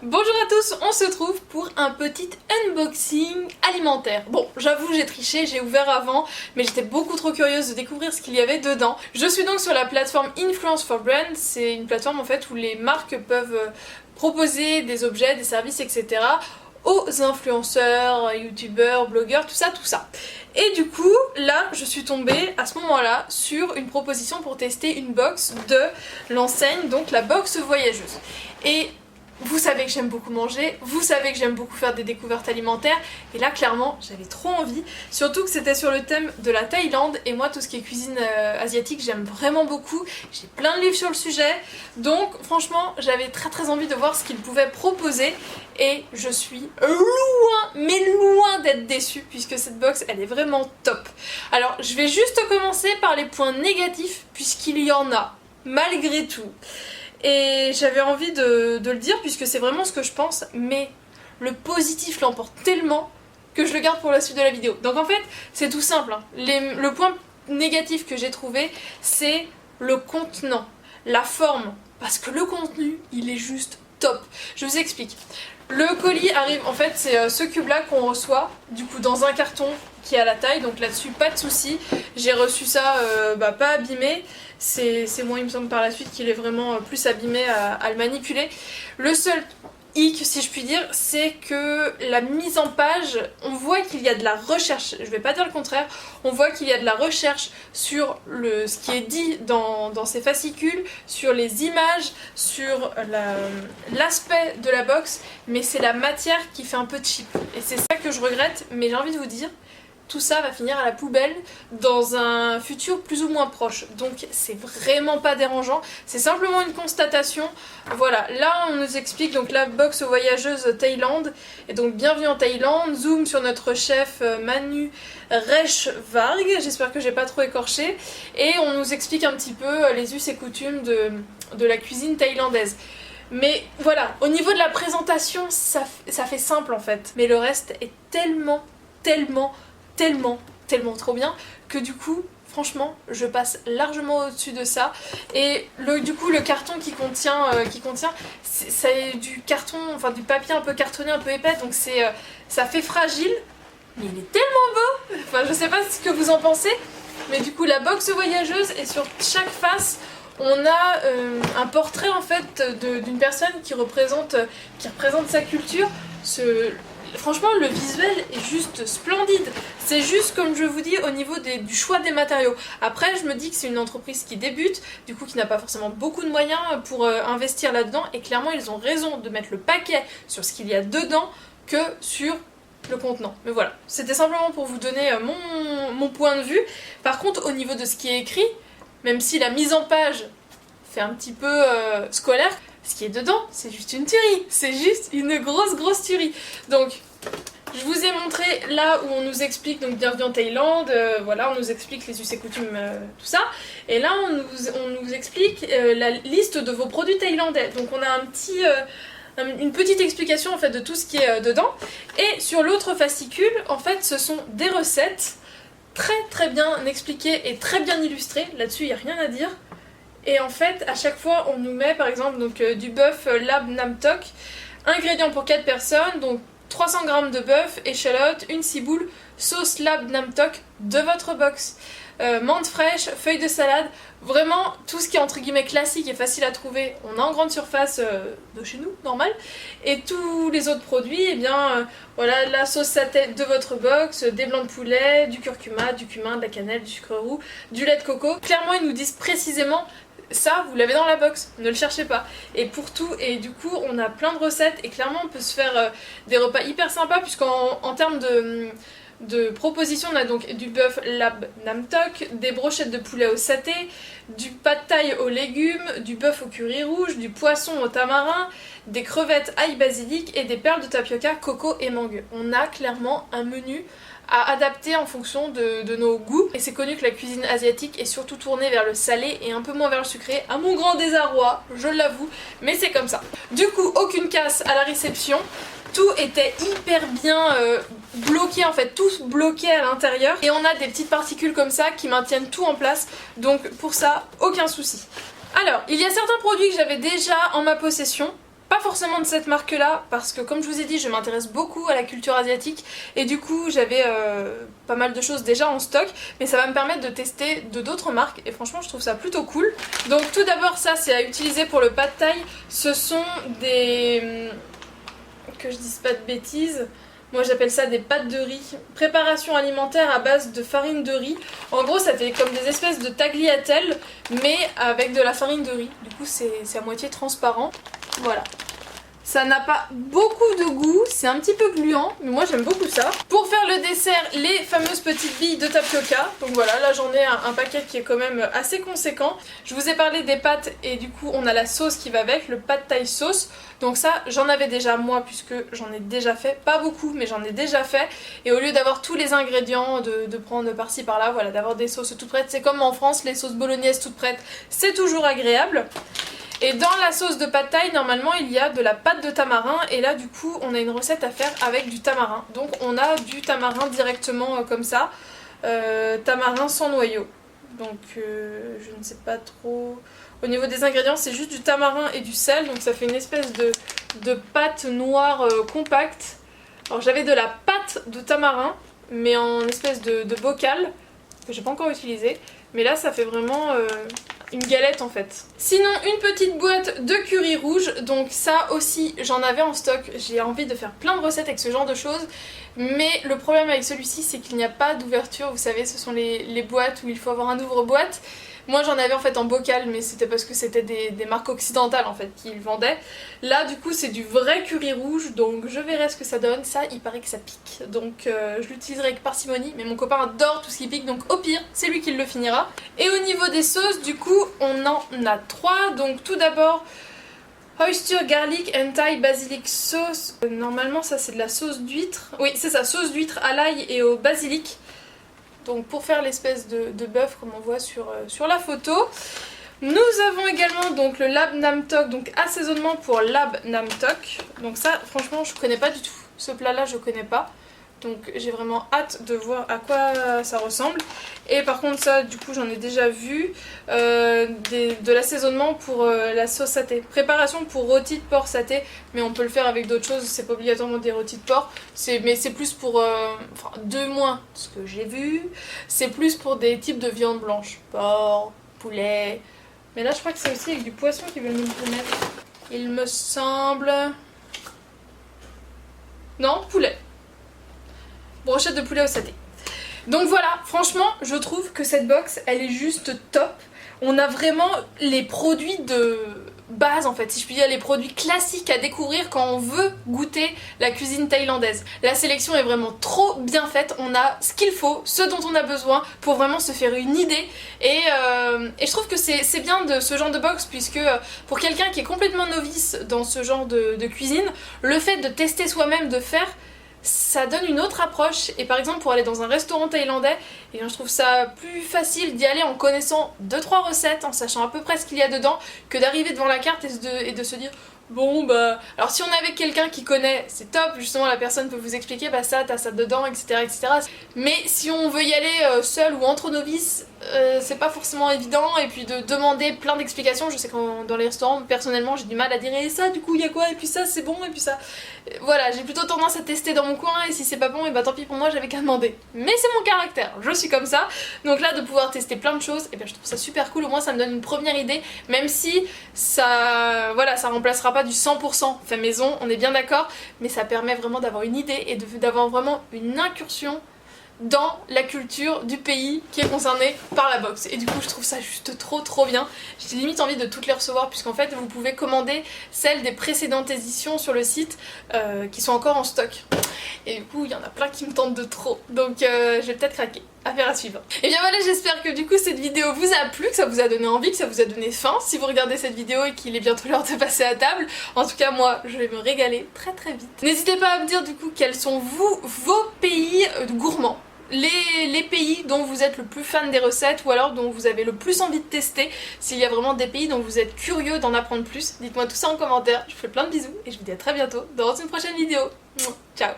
Bonjour à tous, on se trouve pour un petit unboxing alimentaire. Bon, j'avoue j'ai triché, j'ai ouvert avant, mais j'étais beaucoup trop curieuse de découvrir ce qu'il y avait dedans. Je suis donc sur la plateforme Influence for Brand, c'est une plateforme en fait où les marques peuvent proposer des objets, des services, etc. aux influenceurs, youtubeurs, blogueurs, tout ça. Et du coup, là, je suis tombée à ce moment-là sur une proposition pour tester une box de l'enseigne, donc la box voyageuse. Et vous savez que j'aime beaucoup manger, vous savez que j'aime beaucoup faire des découvertes alimentaires, et là clairement j'avais trop envie, surtout que c'était sur le thème de la Thaïlande, et moi tout ce qui est cuisine asiatique j'aime vraiment beaucoup, j'ai plein de livres sur le sujet, donc franchement j'avais très envie de voir ce qu'ils pouvaient proposer, et je suis loin d'être déçue, puisque cette box elle est vraiment top. Alors je vais juste commencer par les points négatifs, puisqu'il y en a, malgré tout. Et j'avais envie de le dire puisque c'est vraiment ce que je pense, mais le positif l'emporte tellement que je le garde pour la suite de la vidéo. Donc en fait, c'est tout simple, hein. Le point négatif que j'ai trouvé, c'est le contenant, la forme, parce que le contenu, il est juste top. Je vous explique. Le colis arrive, en fait, c'est ce cube-là qu'on reçoit, du coup, dans un carton qui est à la taille, donc là-dessus, pas de souci. J'ai reçu ça, pas abîmé. C'est moi, il me semble, par la suite, qu'il est vraiment plus abîmé à le manipuler. Le seul hic, si je puis dire, c'est que la mise en page, on voit qu'il y a de la recherche, je vais pas dire le contraire, on voit qu'il y a de la recherche sur ce qui est dit dans ces fascicules, sur les images, sur l'aspect de la box, mais c'est la matière qui fait un peu cheap. Et c'est ça que je regrette, mais j'ai envie de vous dire, tout ça va finir à la poubelle dans un futur plus ou moins proche. Donc c'est vraiment pas dérangeant, c'est simplement une constatation. Voilà, là on nous explique donc la box voyageuse Thaïlande. Et donc bienvenue en Thaïlande, zoom sur notre chef Manu Reshvarg, j'espère que j'ai pas trop écorché. Et on nous explique un petit peu les us et coutumes de la cuisine thaïlandaise. Mais voilà, au niveau de la présentation, ça fait simple en fait. Mais le reste est tellement trop bien que du coup franchement je passe largement au-dessus de ça. Et du coup le carton qui contient c'est du carton, enfin du papier un peu cartonné, un peu épais, donc ça fait fragile, mais il est tellement beau, enfin je sais pas ce que vous en pensez, mais du coup la box voyageuse, et sur chaque face on a un portrait en fait d'une personne qui représente sa culture. Franchement, le visuel est juste splendide. C'est juste, comme je vous dis, au niveau du choix des matériaux. Après, je me dis que c'est une entreprise qui débute, du coup qui n'a pas forcément beaucoup de moyens pour investir là-dedans. Et clairement, ils ont raison de mettre le paquet sur ce qu'il y a dedans que sur le contenant. Mais voilà, c'était simplement pour vous donner mon point de vue. Par contre, au niveau de ce qui est écrit, même si la mise en page fait un petit peu scolaire, ce qui est dedans, c'est juste une tuerie, c'est juste une grosse tuerie. Donc, je vous ai montré là où on nous explique, donc bienvenue en Thaïlande, voilà, on nous explique les us et coutumes, tout ça. Et là, on nous explique la liste de vos produits thaïlandais. Donc on a une petite explication en fait de tout ce qui est dedans. Et sur l'autre fascicule, en fait, ce sont des recettes très bien expliquées et très bien illustrées. Là-dessus, il n'y a rien à dire. Et en fait, à chaque fois, on nous met par exemple donc, du bœuf Lab Nam Tok, ingrédients pour 4 personnes, donc 300 g de bœuf, échalote, une ciboule, sauce Lab Nam Tok de votre box, menthe fraîche, feuilles de salade, vraiment tout ce qui est entre guillemets classique et facile à trouver, on a en grande surface de chez nous, normal. Et tous les autres produits, eh bien voilà, la sauce satay de votre box, des blancs de poulet, du curcuma, du cumin, de la cannelle, du sucre roux, du lait de coco. Clairement, ils nous disent précisément ça, vous l'avez dans la box, ne le cherchez pas. Et pour tout, et du coup, on a plein de recettes et clairement, on peut se faire des repas hyper sympas, puisqu'en termes de propositions, on a donc du bœuf Lab Nam Tok, des brochettes de poulet au saté, du pad thaï aux légumes, du bœuf au curry rouge, du poisson au tamarin, des crevettes ail basilic et des perles de tapioca, coco et mangue. On a clairement un menu à adapter en fonction de nos goûts. Et c'est connu que la cuisine asiatique est surtout tournée vers le salé et un peu moins vers le sucré, à mon grand désarroi, je l'avoue, mais c'est comme ça. Du coup, aucune casse à la réception, tout était hyper bien bloqué, en fait, tout bloqué à l'intérieur. Et on a des petites particules comme ça qui maintiennent tout en place, donc pour ça, aucun souci. Alors, il y a certains produits que j'avais déjà en ma possession, Pas forcément de cette marque là, parce que comme je vous ai dit, je m'intéresse beaucoup à la culture asiatique et du coup j'avais pas mal de choses déjà en stock, mais ça va me permettre de tester de d'autres marques et franchement je trouve ça plutôt cool. Donc tout d'abord ça c'est à utiliser pour le pad thai, ce sont des... que je dise pas de bêtises... Moi j'appelle ça des pâtes de riz. Préparation alimentaire à base de farine de riz. En gros ça fait comme des espèces de tagliatelles mais avec de la farine de riz. Du coup c'est à moitié transparent. Voilà. Ça n'a pas beaucoup de goût, c'est un petit peu gluant, mais moi j'aime beaucoup ça. Pour faire le dessert, les fameuses petites billes de tapioca. Donc voilà, là j'en ai un paquet qui est quand même assez conséquent. Je vous ai parlé des pâtes et du coup on a la sauce qui va avec, le pad thai sauce. Donc ça j'en avais déjà moi puisque j'en ai déjà fait, pas beaucoup mais j'en ai déjà fait. Et au lieu d'avoir tous les ingrédients, de prendre par-ci par-là, voilà, d'avoir des sauces toutes prêtes. C'est comme en France, les sauces bolognaises toutes prêtes, c'est toujours agréable. Et dans la sauce de pad thai, normalement, il y a de la pâte de tamarin. Et là, du coup, on a une recette à faire avec du tamarin. Donc, on a du tamarin directement comme ça. Tamarin sans noyau. Donc, je ne sais pas trop... Au niveau des ingrédients, c'est juste du tamarin et du sel. Donc, ça fait une espèce de pâte noire compacte. Alors, j'avais de la pâte de tamarin, mais en espèce de bocal, que j'ai pas encore utilisé. Mais là, ça fait vraiment... une galette en fait. Sinon une petite boîte de curry rouge, donc ça aussi j'en avais en stock, j'ai envie de faire plein de recettes avec ce genre de choses, mais le problème avec celui-ci c'est qu'il n'y a pas d'ouverture, vous savez ce sont les boîtes où il faut avoir un ouvre-boîte. Moi j'en avais en fait en bocal mais c'était parce que c'était des marques occidentales en fait qui le vendaient. Là du coup c'est du vrai curry rouge donc je verrai ce que ça donne. Ça il paraît que ça pique donc je l'utiliserai avec parcimonie mais mon copain adore tout ce qui pique donc au pire c'est lui qui le finira. Et au niveau des sauces du coup on en a 3 donc tout d'abord oyster garlic and Thai basilic sauce. Normalement ça c'est de la sauce d'huître. Oui c'est ça, sauce d'huître à l'ail et au basilic. Donc pour faire l'espèce de bœuf comme on voit sur la photo. Nous avons également donc le lab nam tok, donc assaisonnement pour lab nam tok. Donc ça franchement je connais pas du tout. Ce plat là je connais pas. Donc j'ai vraiment hâte de voir à quoi ça ressemble. Et par contre ça du coup j'en ai déjà vu de l'assaisonnement pour la sauce saté. Préparation pour rôti de porc saté, mais on peut le faire avec d'autres choses, c'est pas obligatoirement des rôtis de porc. Mais c'est plus pour, enfin de moins ce que j'ai vu, c'est plus pour des types de viande blanche. Porc, poulet, mais là je crois que c'est aussi avec du poisson qu'ils veulent nous le mettre. Il me semble... Non, poulet. Brochette de poulet au saté. Donc voilà, franchement, je trouve que cette box, elle est juste top. On a vraiment les produits de base en fait, si je puis dire, les produits classiques à découvrir quand on veut goûter la cuisine thaïlandaise. La sélection est vraiment trop bien faite, on a ce qu'il faut, ce dont on a besoin pour vraiment se faire une idée et je trouve que c'est bien de ce genre de box puisque pour quelqu'un qui est complètement novice dans ce genre de cuisine, le fait de tester soi-même, de faire, ça donne une autre approche et par exemple pour aller dans un restaurant thaïlandais et je trouve ça plus facile d'y aller en connaissant 2-3 recettes, en sachant à peu près ce qu'il y a dedans que d'arriver devant la carte et de se dire bon bah... Alors si on est avec quelqu'un qui connaît, c'est top, justement la personne peut vous expliquer bah ça t'as ça dedans etc etc. Mais si on veut y aller seul ou entre novices, c'est pas forcément évident et puis de demander plein d'explications, je sais que dans les restaurants personnellement j'ai du mal à dire et ça du coup il y a quoi et puis ça c'est bon et puis ça... Voilà, j'ai plutôt tendance à tester dans mon coin et si c'est pas bon et bah tant pis pour moi j'avais qu'à demander. Mais c'est mon caractère, je suis comme ça. Donc là de pouvoir tester plein de choses, et bien je trouve ça super cool, au moins ça me donne une première idée, même si ça... Voilà, ça remplacera pas du 100% fait maison, on est bien d'accord, mais ça permet vraiment d'avoir une idée et d'avoir vraiment une incursion dans la culture du pays qui est concerné par la box. Et du coup je trouve ça juste trop bien. J'ai limite envie de toutes les recevoir puisqu'en fait vous pouvez commander celles des précédentes éditions sur le site qui sont encore en stock. Et du coup il y en a plein qui me tentent de trop. Donc je vais peut-être craquer. Affaire à suivre. Et bien voilà, j'espère que du coup cette vidéo vous a plu, que ça vous a donné envie, que ça vous a donné faim si vous regardez cette vidéo et qu'il est bientôt l'heure de passer à table. En tout cas moi je vais me régaler très vite. N'hésitez pas à me dire du coup quels sont vos pays gourmands. Les pays dont vous êtes le plus fan des recettes ou alors dont vous avez le plus envie de tester. S'il y a vraiment des pays dont vous êtes curieux d'en apprendre plus, dites-moi tout ça en commentaire. Je vous fais plein de bisous et je vous dis à très bientôt dans une prochaine vidéo. Ciao.